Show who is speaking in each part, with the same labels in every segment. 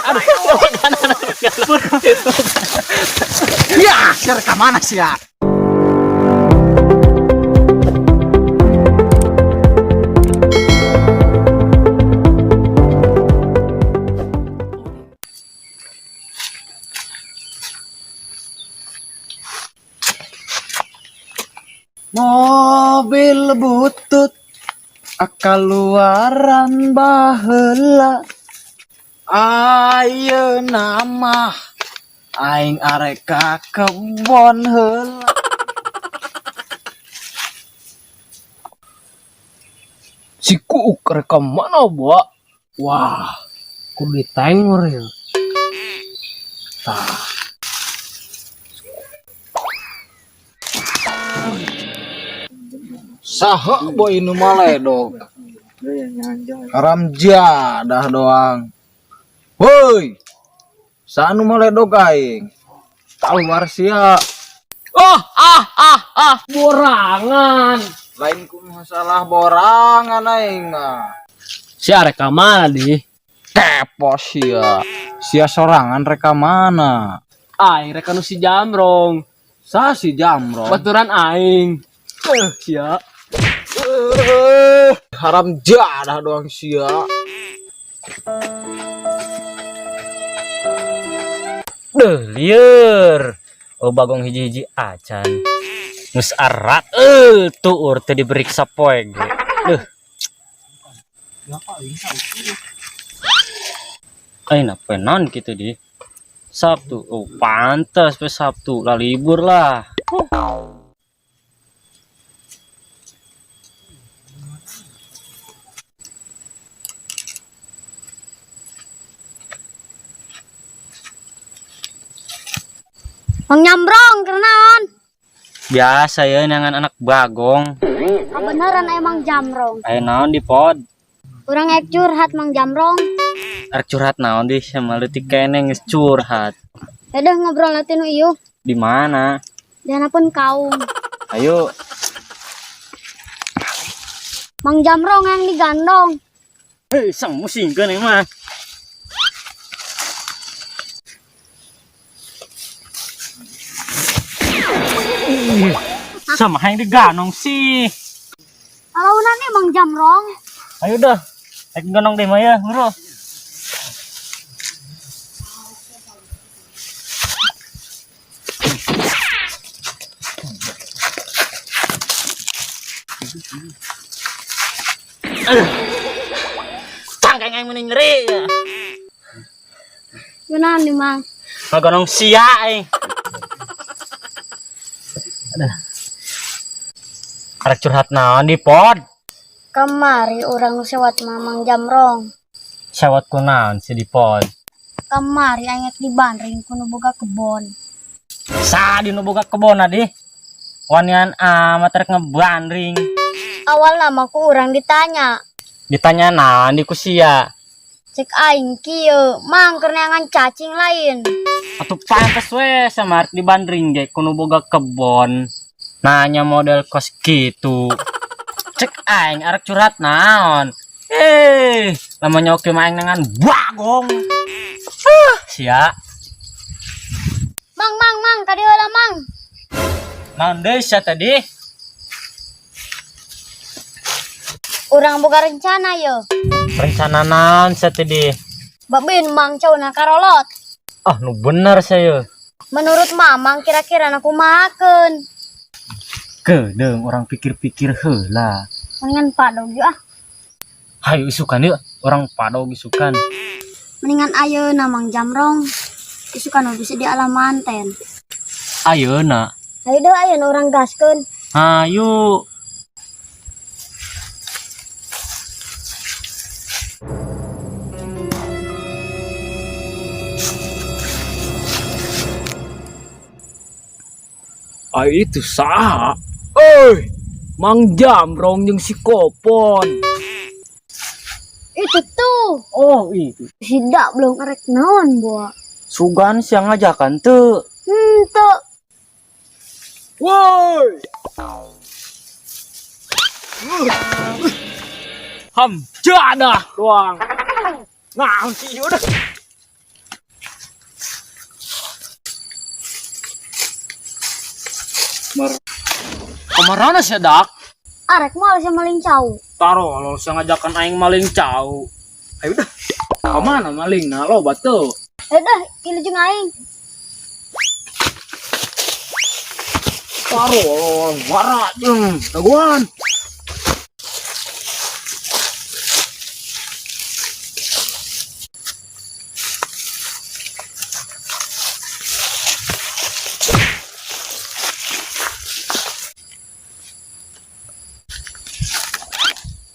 Speaker 1: Aduh, kanan.
Speaker 2: Ya, share ke mana sih ya? Mobil butut akaluaran baheula ayeuna mah aing arek ka kebon heula. Si Kuuk rekam mana, Bo?
Speaker 1: Wah, kudu ditengor ya.
Speaker 2: Tah. Saha boy nu maledog. Karamja dah doang. Woi. Sanu maledog aing. Keluar sia.
Speaker 1: Borangan.
Speaker 2: Lain ku masalah borangan aing mah.
Speaker 1: Si arek ka mana di?
Speaker 2: Kepo sia. Sia sorangan reka mana?
Speaker 1: Aing rek anu si Jamrong.
Speaker 2: Sa si Jamro.
Speaker 1: Baturan aing. Sia.
Speaker 2: Haram jadah doang sia.
Speaker 3: Lieur. Oh bagong hiji-hiji acan. Nus arat tuur teu diberiksa poe ge. Aina penon gitu di. Sabtu. Oh pantes pe Sabtu lah libur lah.
Speaker 4: Mang Jamrong kenaon?
Speaker 3: Biasa ya nangan anak bagong.
Speaker 4: Kebenaran emang Jamrong.
Speaker 3: Aya naon di pod?
Speaker 4: Urang ek curhat Mang Jamrong.
Speaker 3: Arek curhat naon di sama leutik keneh geus curhat.
Speaker 4: Udah ngobrol nanti nu ieu.
Speaker 3: Di mana?
Speaker 4: Dianapun kaum.
Speaker 3: Ayo.
Speaker 4: Mang Jamrong yang digandong.
Speaker 3: Hei, sang musingkeun mah. Sama yang diganong sih.
Speaker 4: Alaunan nih Mang Jamrong.
Speaker 3: Ayo dah. Ek ganong deh mah ya, nguro. Tangkeng yang mending ngeri ya.
Speaker 4: Gimana nih Mang?
Speaker 3: Ngagonong sia Arek curhat naon di pod?
Speaker 4: Kamari orang sewat Mang Jamrong.
Speaker 3: Sawat ku naon si di pod?
Speaker 4: Kamari anyek di Bandring kuno boga kebon.
Speaker 3: Sa di nu boga kebon adi. Wanian amat rek ngebandring.
Speaker 4: Awal nama ku orang ditanya.
Speaker 3: Ditanya naon di ku sia?
Speaker 4: Cek aing kieu, Mang keur neangan cacing lain.
Speaker 3: Atuh pantes we sama arek di Bandring ge kuno boga kebon. Nanya model kos gitu. Cek aing arek curhat naon. Namanya oke main dengan bagong. Sia.
Speaker 4: Mang, kadi heula Mang.
Speaker 3: Naon deui sia tadi?
Speaker 4: Urang boga rencana ye.
Speaker 3: Rencana naon sia tadi?
Speaker 4: Babin Mang cauna karolot.
Speaker 3: Ah nu bener saya.
Speaker 4: Menurut Mamang kira-kira aku makan.
Speaker 3: Kedeung orang pikir-pikir heula.
Speaker 4: Mendingan padog yuk ah.
Speaker 3: Hayu isukan yuk, orang padog isukan.
Speaker 4: Mendingan ayeuna Mang Jamrong. Isukan bisa di alamanten.
Speaker 3: Ayeuna.
Speaker 4: Ayo deh ayeuna orang gaskeun.
Speaker 3: Hayu.
Speaker 1: Itu saha? Mang Jamrong jeung si Kopon.
Speaker 4: Itu tuh.
Speaker 1: Oh, itu.
Speaker 4: Tidak belum erek naon, Bo.
Speaker 3: Sugan siang ngajakan teu.
Speaker 4: Tuh.
Speaker 1: Woi. Jadah doang. Naon sih udah. Kemarana sih dak?
Speaker 4: Arek malah sama maling cau.
Speaker 1: Taro lo saya ngajakan aing maling cau. Ayo udah. Kemana maling? Nah lo batu.
Speaker 4: Dah, kilujeng aing.
Speaker 1: Taro lo warak jeung taguan.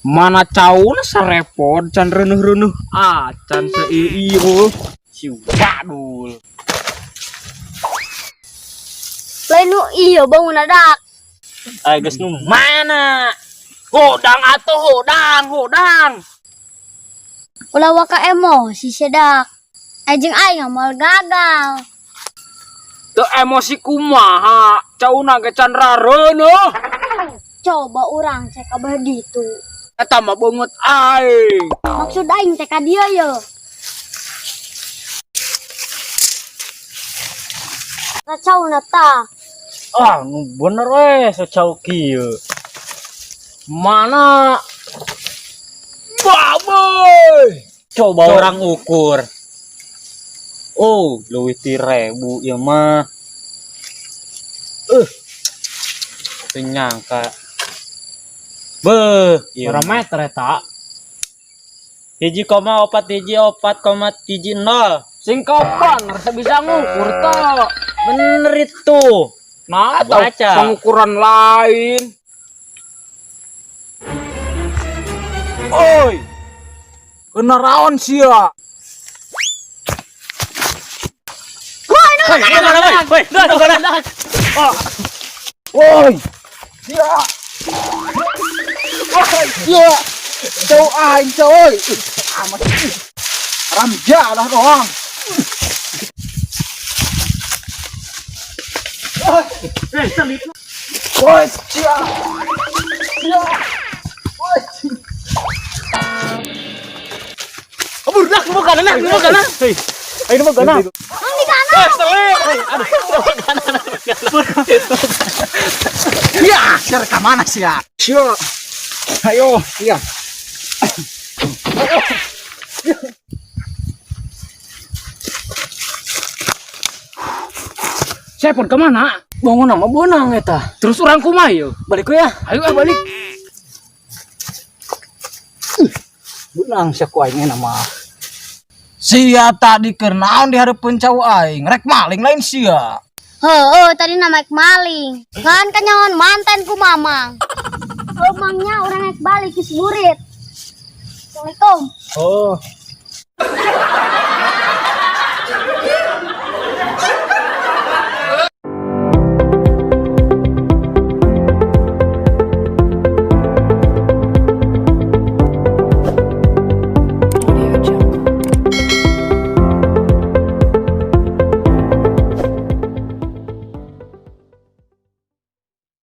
Speaker 1: Mana cauna sarepot can reunuh-reunuh can seieu si badul.
Speaker 4: Lain nu iya bangun dak.
Speaker 3: Ay geus nu mana? Hodang atuh hodang.
Speaker 4: Ulah waka emosi sedak. Ajeng aing amal gagal.
Speaker 1: Teu emosi kumaha? Cauna ge can rareunuh.
Speaker 4: Coba urang cek kabeh ditu.
Speaker 1: Eta mah beungeut aing.
Speaker 4: Maksud aing teh ka dieu ye. Racauna tah.
Speaker 3: Nu bener we sacau kieu.
Speaker 1: Mana? Baboy.
Speaker 3: Coba orang ukur. Oh, leuwih ti 1000 ieu mah. Teu nyangka. Beuh, ieu
Speaker 1: Berapa meter eta?
Speaker 3: 1,4
Speaker 1: Sing kapan rasa bisa ngukur teh?
Speaker 3: bener itu.
Speaker 1: Nah, atau
Speaker 3: Baca.
Speaker 1: pengukuran lain. Oi. Kenaraon sia? Woi. Sia. Woi, sia. Jauh aing coy. Amat. Ramja lah doang. Woi, sia. Sia. Woi. Kabur dah, mau kanan. Hei. Ayo mau kanan.
Speaker 4: Ang di kana.
Speaker 2: Ya, ser ka mana sih ya?
Speaker 1: Sia. Ayo, iya. Saya pun kemana? Bangun nama bonang eta. Terus orang kumaha yuk? Balik ya. Ayo balik.
Speaker 2: Benang sia ku aing nama. Sia tadi keur naon di hareupeun cau aing, rek maling lain sia.
Speaker 4: Heueuh, tadi nama maling. Ngan kanyaon mantan ku mamang. Mamangnya orang naik balik ke burit. Assalamualaikum.
Speaker 2: Oh.